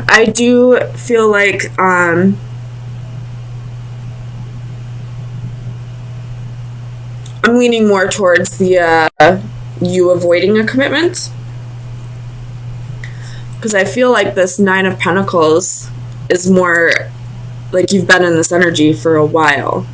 I do feel like I'm leaning more towards the you avoiding a commitment, because I feel like this Nine of Pentacles is more like you've been in this energy for a while.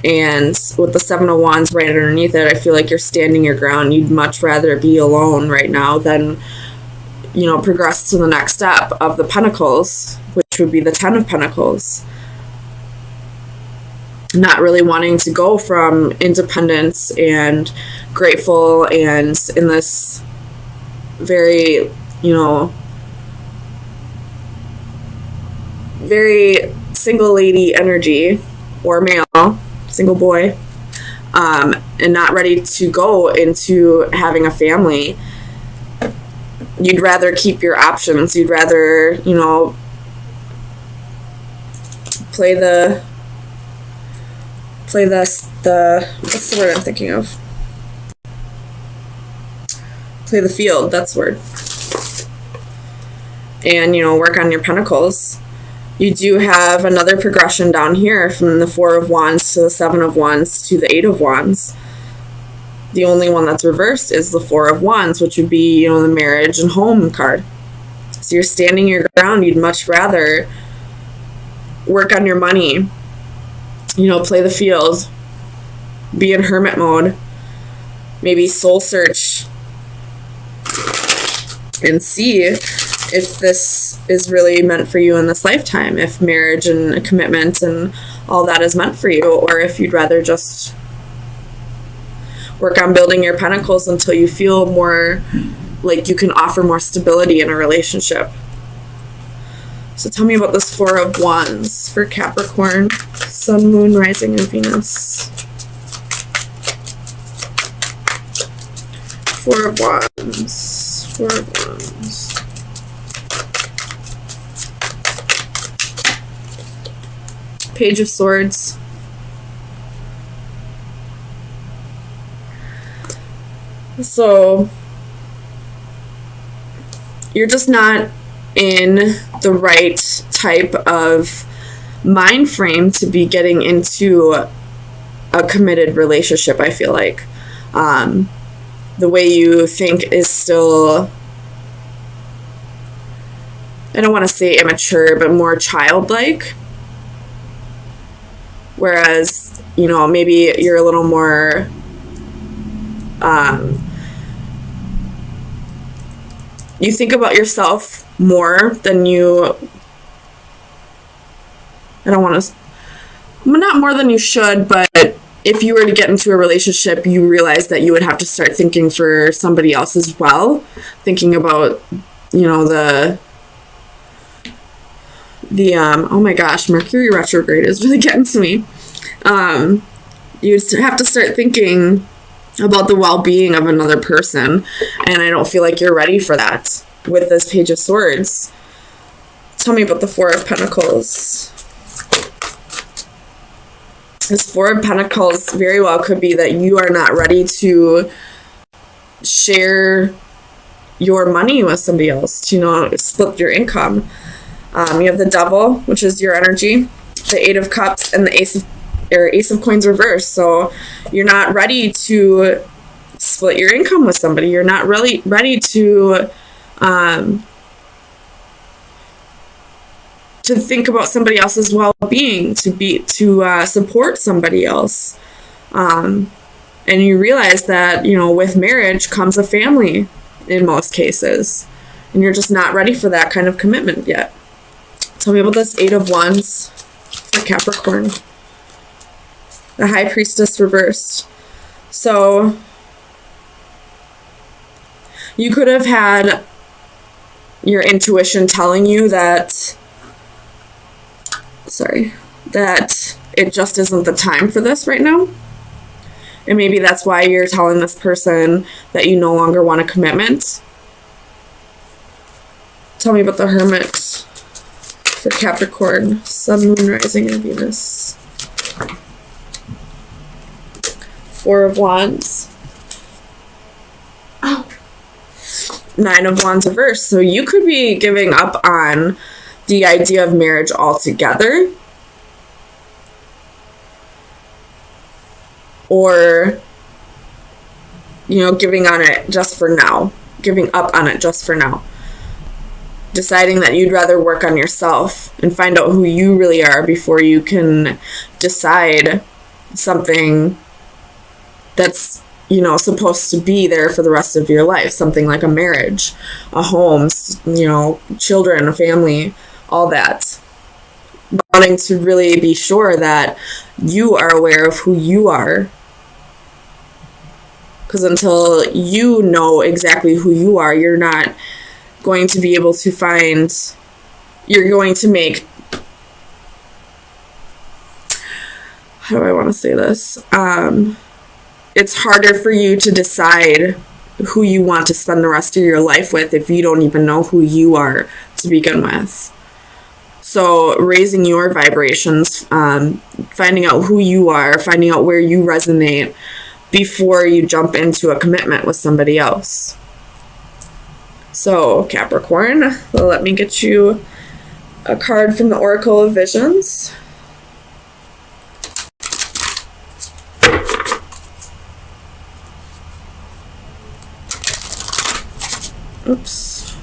And with the Seven of Wands right underneath it, I feel like you're standing your ground. You'd much rather be alone right now than, you know, progress to the next step of the Pentacles, which would be the Ten of Pentacles. Not really wanting to go from independence and grateful and in this very, you know, very single lady energy, or male, single boy, and not ready to go into having a family. You'd rather keep your options. You'd rather, you know, play the what's the word I'm thinking of? Play the field, that's the word. And, you know, work on your pentacles. You do have another progression down here from the Four of Wands to the Seven of Wands to the Eight of Wands. The only one that's reversed is the Four of Wands, which would be, you know, the marriage and home card. So you're standing your ground. You'd much rather work on your money, you know, play the field, be in hermit mode, maybe soul search and see if this is really meant for you in this lifetime, if marriage and a commitment and all that is meant for you, or if you'd rather just work on building your pentacles until you feel more like you can offer more stability in a relationship. So tell me about this Four of Wands for Capricorn, Sun, Moon, Rising, and Venus. Four of Wands. Four of Wands. Page of Swords. So you're just not in the right type of mind frame to be getting into a committed relationship, I feel like. The way you think is still, I don't want to say immature, but more childlike. Whereas, you know, maybe you're a little more you think about yourself more than you, I don't want to, not more than you should, but if you were to get into a relationship, you realize that you would have to start thinking for somebody else as well. Thinking about, you know, the oh my gosh, Mercury retrograde is really getting to me. You have to start thinking about the well-being of another person, and I don't feel like you're ready for that with this Page of Swords. Tell me about the Four of Pentacles. This Four of Pentacles very well could be that you are not ready to share your money with somebody else, to, you know, split your income. You have the Devil, which is your energy, the Eight of Cups, and the Ace of Coins reversed. So you're not ready to split your income with somebody. You're not really ready to think about somebody else's well-being, to support somebody else. And you realize that, you know, with marriage comes a family in most cases, and you're just not ready for that kind of commitment yet. Tell me about this Eight of Wands for Capricorn. The High Priestess reversed. So you could have had your intuition telling you that, that it just isn't the time for this right now. And maybe that's why you're telling this person that you no longer want a commitment. Tell me about the Hermit for Capricorn, Sun, Moon, Rising, and Venus. Four of Wands. Oh. Nine of Wands reversed. So you could be giving up on the idea of marriage altogether. Or, you know, giving on it just for now. Giving up on it just for now. Deciding that you'd rather work on yourself and find out who you really are before you can decide something that's, you know, supposed to be there for the rest of your life. Something like a marriage, a home, you know, children, a family, all that. Wanting to really be sure that you are aware of who you are. Because until you know exactly who you are, you're not going to be able to find, you're going to make, how do I want to say this? It's harder for you to decide who you want to spend the rest of your life with if you don't even know who you are to begin with. So raising your vibrations, finding out who you are, finding out where you resonate before you jump into a commitment with somebody else. So, Capricorn, let me get you a card from the Oracle of Visions. Oops.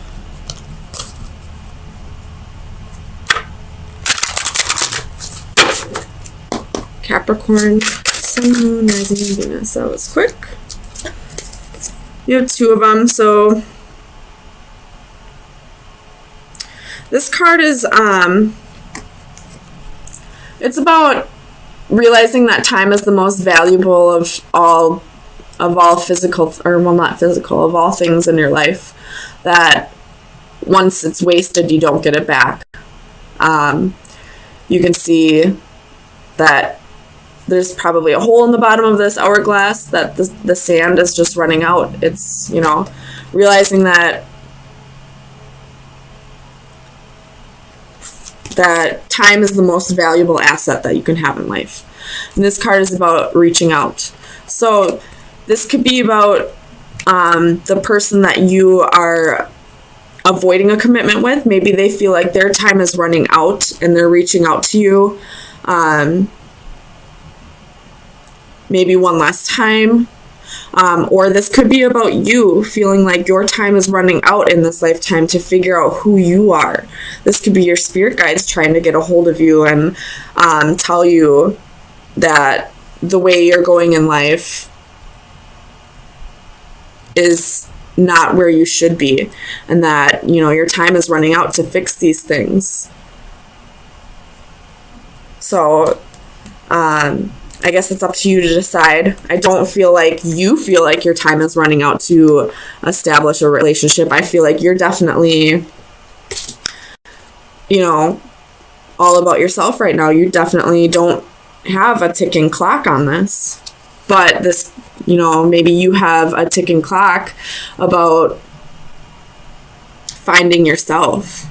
Capricorn, Sun, Moon, Rising, and Venus. That was quick. You have two of them, so this card is, it's about realizing that time is the most valuable of all physical, or well, not physical, of all things in your life. That once it's wasted, you don't get it back. You can see that there's probably a hole in the bottom of this hourglass, that the sand is just running out. It's, you know, realizing that time is the most valuable asset that you can have in life. And this card is about reaching out. So this could be about the person that you are avoiding a commitment with. Maybe they feel like their time is running out and they're reaching out to you. Maybe one last time. Or this could be about you feeling like your time is running out in this lifetime to figure out who you are. This could be your spirit guides trying to get a hold of you and tell you that the way you're going in life is not where you should be, and that, you know, your time is running out to fix these things. So I guess it's up to you to decide. I don't feel like you feel like your time is running out to establish a relationship. I feel like you're definitely, you know, all about yourself right now. You definitely don't have a ticking clock on this. But this, you know, maybe you have a ticking clock about finding yourself,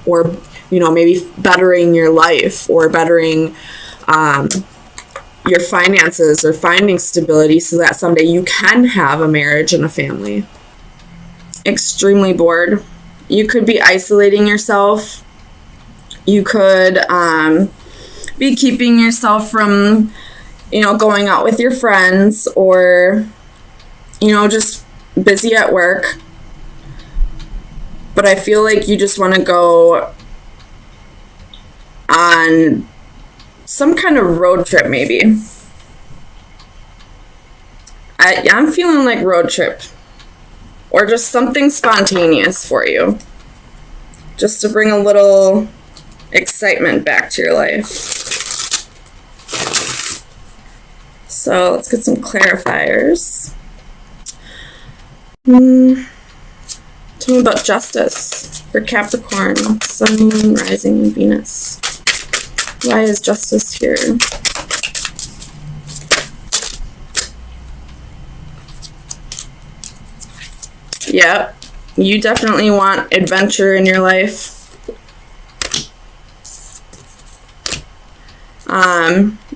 or, you know, maybe bettering your life, or bettering your finances, or finding stability so that someday you can have a marriage and a family. Extremely bored. You could be isolating yourself. You could be keeping yourself from, you know, going out with your friends, or, you know, just busy at work. But I feel like you just want to go on some kind of road trip, maybe. I'm feeling like road trip, or just something spontaneous for you, just to bring a little excitement back to your life. So let's get some clarifiers. Tell me about justice for Capricorn, Sun, Moon, Rising, and Venus. Why is justice here? Yep, you definitely want adventure in your life.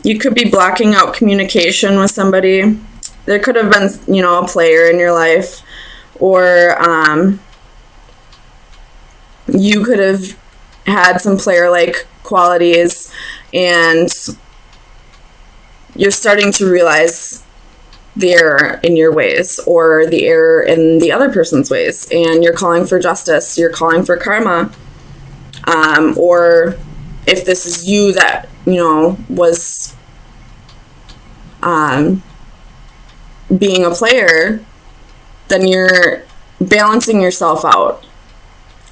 You could be blocking out communication with somebody. There could have been, you know, a player in your life or you could have had some player-like qualities, and you're starting to realize the error in your ways or the error in the other person's ways, and you're calling for justice, you're calling for karma. Or if this is you that, was being a player, then you're balancing yourself out.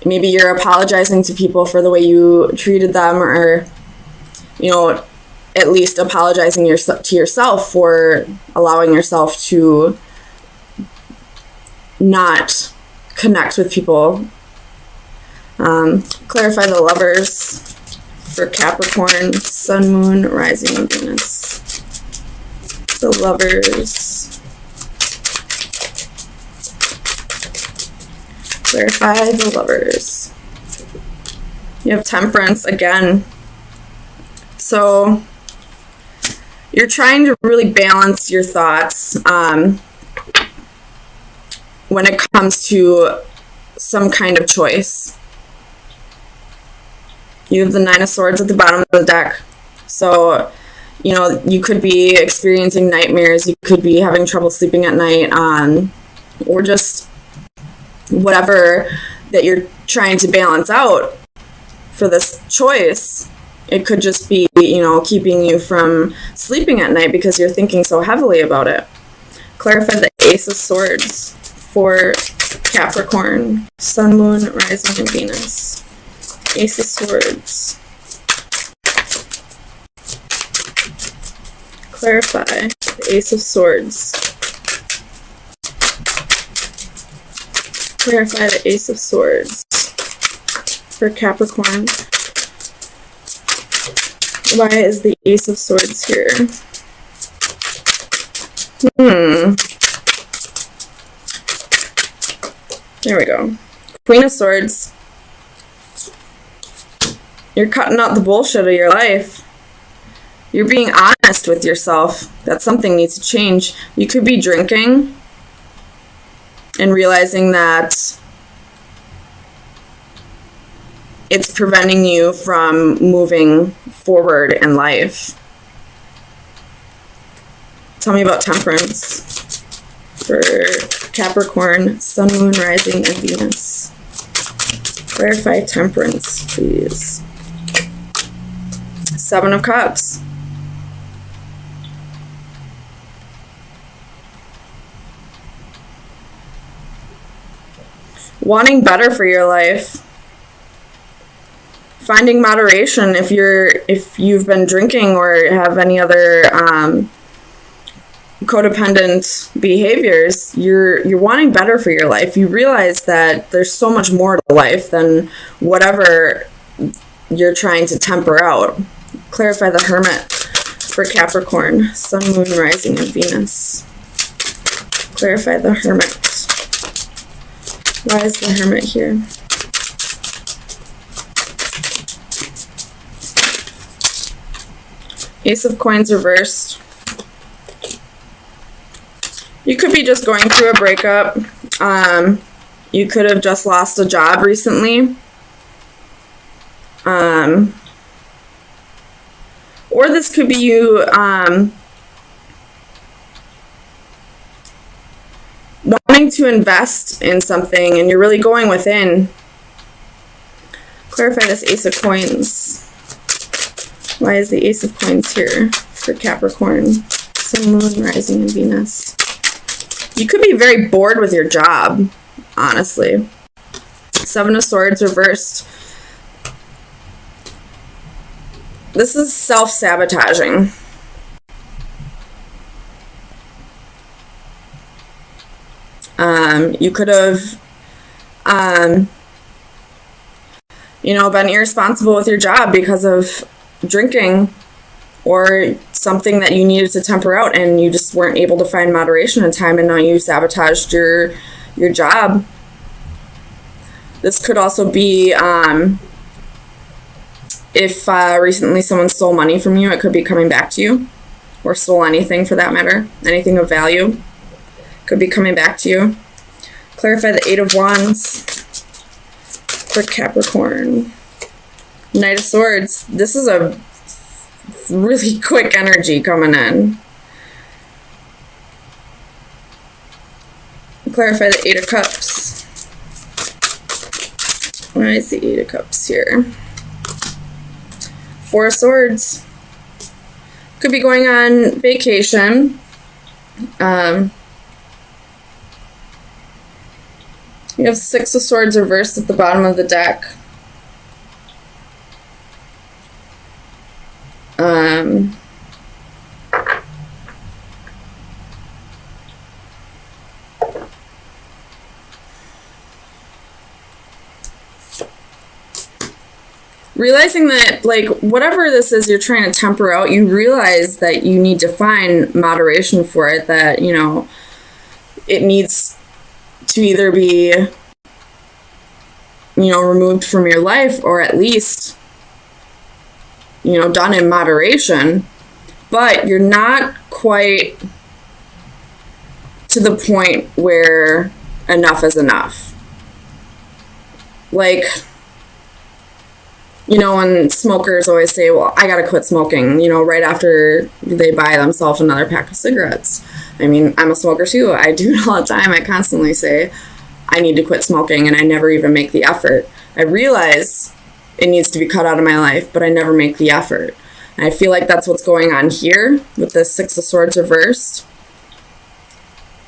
Maybe you're apologizing to people for the way you treated them, or, at least apologizing to yourself for allowing yourself to not connect with people. Clarify the Lovers for Capricorn, Sun, Moon, Rising, and Venus. The Lovers. Clarify the Lovers. You have Temperance again. So you're trying to really balance your thoughts when it comes to some kind of choice. You have the Nine of Swords at the bottom of the deck. So, you could be experiencing nightmares. You could be having trouble sleeping at night, or just whatever that you're trying to balance out for this choice. It could just be, keeping you from sleeping at night because you're thinking so heavily about it. Clarify the Ace of Swords for Capricorn, Sun, Moon, Rising, and Venus. Ace of Swords. Clarify the Ace of Swords. Clarify the Ace of Swords for Capricorn. Why is the Ace of Swords here? There we go. Queen of Swords. You're cutting out the bullshit of your life. You're being honest with yourself that something needs to change. You could be drinking and realizing that it's preventing you from moving forward in life. Tell me about Temperance for Capricorn, Sun, Moon, Rising, and Venus. Clarify Temperance, please. Seven of Cups. Wanting better for your life. Finding moderation if you've been drinking or have any other codependent behaviors. You're wanting better for your life. You realize that there's so much more to life than whatever you're trying to temper out. Clarify the Hermit for Capricorn, Sun, Moon, Rising, and Venus. Clarify the Hermit. Why is the Hermit here? Ace of Coins reversed. You could be just going through a breakup. You could have just lost a job recently. Or this could be you wanting to invest in something and you're really going within. Clarify this Ace of Coins. Why is the Ace of Coins here for Capricorn, Sun, Moon, Rising, and Venus? You could be very bored with your job, honestly. Seven of Swords reversed. This is self-sabotaging. You could have, been irresponsible with your job because of drinking or something that you needed to temper out, and you just weren't able to find moderation in time, and now you sabotaged your job. This could also be if recently someone stole money from you, it could be coming back to you, or stole anything for that matter. Anything of value could be coming back to you. Clarify the Eight of Wands for Capricorn. Knight of Swords. This is a really quick energy coming in. Clarify the Eight of Cups. Why is the Eight of Cups here? Four of Swords. Could be going on vacation. You have Six of Swords reversed at the bottom of the deck. Realizing that, like, whatever this is you're trying to temper out, you realize that you need to find moderation for it, that, you know, it needs to either be, you know, removed from your life, or at least, you know, done in moderation. But you're not quite to the point where enough is enough. Like, you know, when smokers always say, well, I gotta quit smoking, you know, right after they buy themselves another pack of cigarettes. I mean, I'm a smoker too. I do it all the time. I constantly say, I need to quit smoking, and I never even make the effort. I realize it needs to be cut out of my life, but I never make the effort. And I feel like that's what's going on here with the Six of Swords reversed.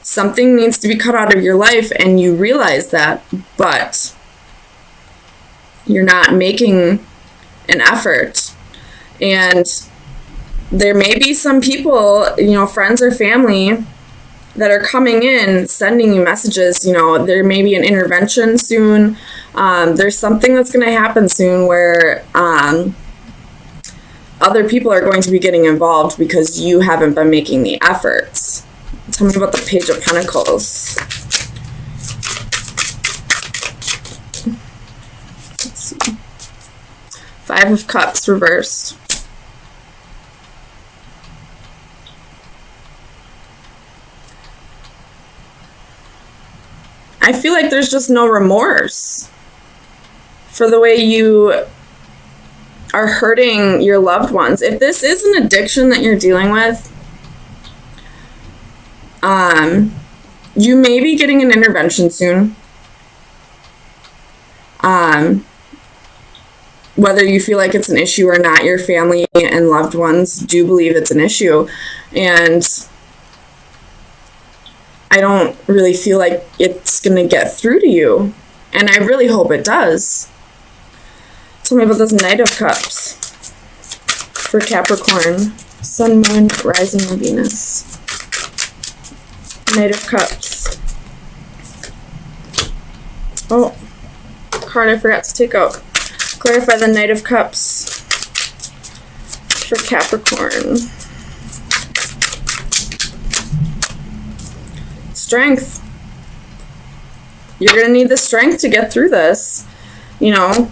Something needs to be cut out of your life, and you realize that, but you're not making an effort. And there may be some people, you know, friends or family, that are coming in, sending you messages. You know, there may be an intervention soon. There's something that's going to happen soon where other people are going to be getting involved because you haven't been making the efforts. Tell me about the Page of Pentacles. Let's see. Five of Cups reversed. I feel like there's just no remorse for the way you are hurting your loved ones. If this is an addiction that you're dealing with, you may be getting an intervention soon. Whether you feel like it's an issue or not, your family and loved ones do believe it's an issue. And I don't really feel like it's going to get through to you. And I really hope it does. Tell me about this Knight of Cups for Capricorn. Sun, Moon, Rising, and Venus. Knight of Cups. Oh, card I forgot to take out. Clarify the Knight of Cups for Capricorn. Strength. You're going to need the strength to get through this, you know.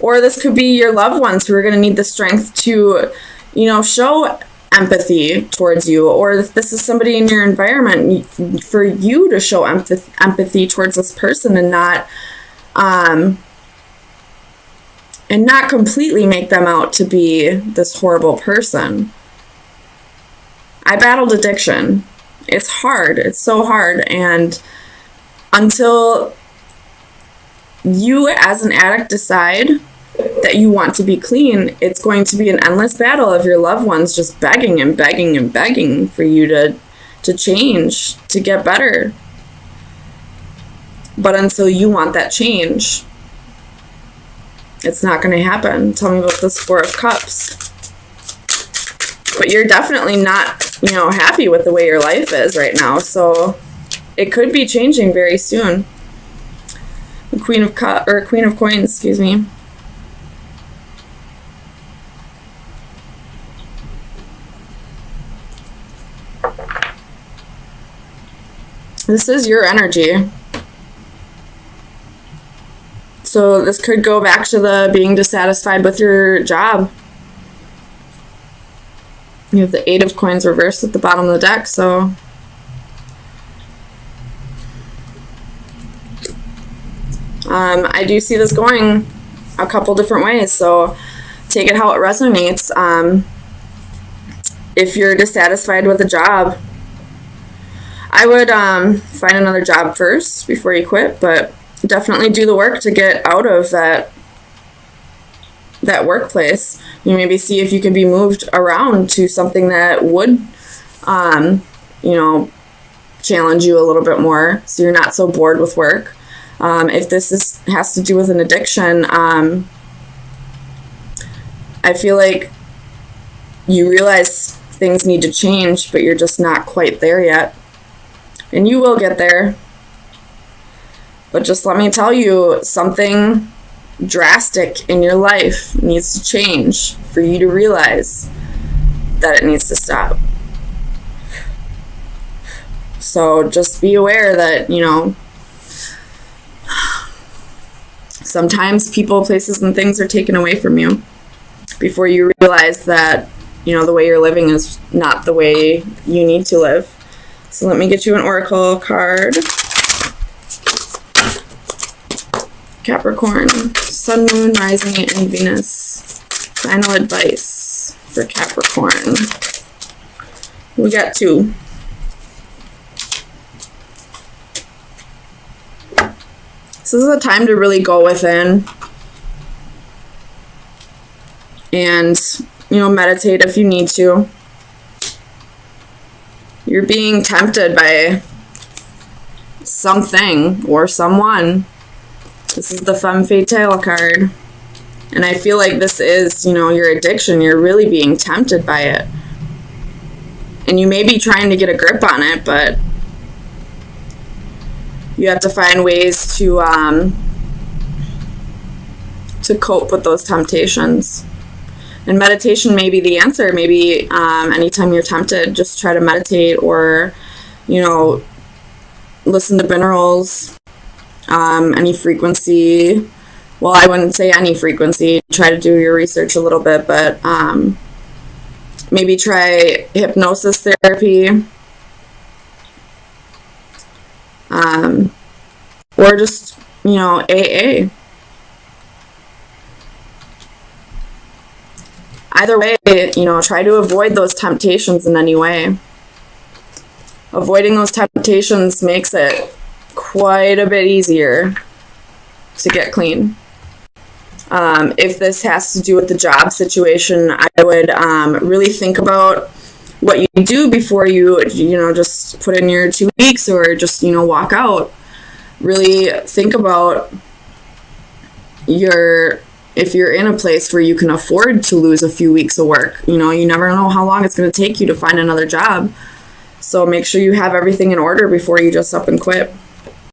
Or this could be your loved ones who are going to need the strength to, you know, show empathy towards you. Or if this is somebody in your environment, for you to show empathy towards this person and not completely make them out to be this horrible person. I battled addiction. It's hard. It's so hard. And until you as an addict decide that you want to be clean, it's going to be an endless battle of your loved ones just begging and begging and begging for you to change, to get better. But until you want that change, it's not going to happen. Tell me about this Four of Cups. But you're definitely not, you know, happy with the way your life is right now. So it could be changing very soon. The Queen of Coins, excuse me. This is your energy. So this could go back to the being dissatisfied with your job. You have the Eight of Coins reversed at the bottom of the deck, so I do see this going a couple different ways, so take it how it resonates. If you're dissatisfied with a job, I would find another job first before you quit, but definitely do the work to get out of that workplace. You maybe see if you can be moved around to something that would, challenge you a little bit more, so you're not so bored with work. If this has to do with an addiction, I feel like you realize things need to change, but you're just not quite there yet. And you will get there. But just let me tell you, something drastic in your life needs to change for you to realize that it needs to stop. So just be aware that, sometimes people, places, and things are taken away from you before you realize that, the way you're living is not the way you need to live. So let me get you an oracle card. Capricorn, Sun, Moon, Rising, and Venus. Final advice for Capricorn. We got 2. So this is a time to really go within and, meditate if you need to. You're being tempted by something or someone. This is the Femme Fatale card. And I feel like this is, your addiction. You're really being tempted by it. And you may be trying to get a grip on it, but you have to find ways to cope with those temptations. And meditation may be the answer. Maybe anytime you're tempted, just try to meditate or, listen to binaurals, any frequency. Well, I wouldn't say any frequency. Try to do your research a little bit, but maybe try hypnosis therapy. Or just, AA. Either way, try to avoid those temptations in any way. Avoiding those temptations makes it quite a bit easier to get clean. If this has to do with the job situation, I would really think about what you do before you, just put in your 2 weeks or just, walk out. Really think about if you're in a place where you can afford to lose a few weeks of work. You never know how long it's going to take you to find another job. So make sure you have everything in order before you just up and quit.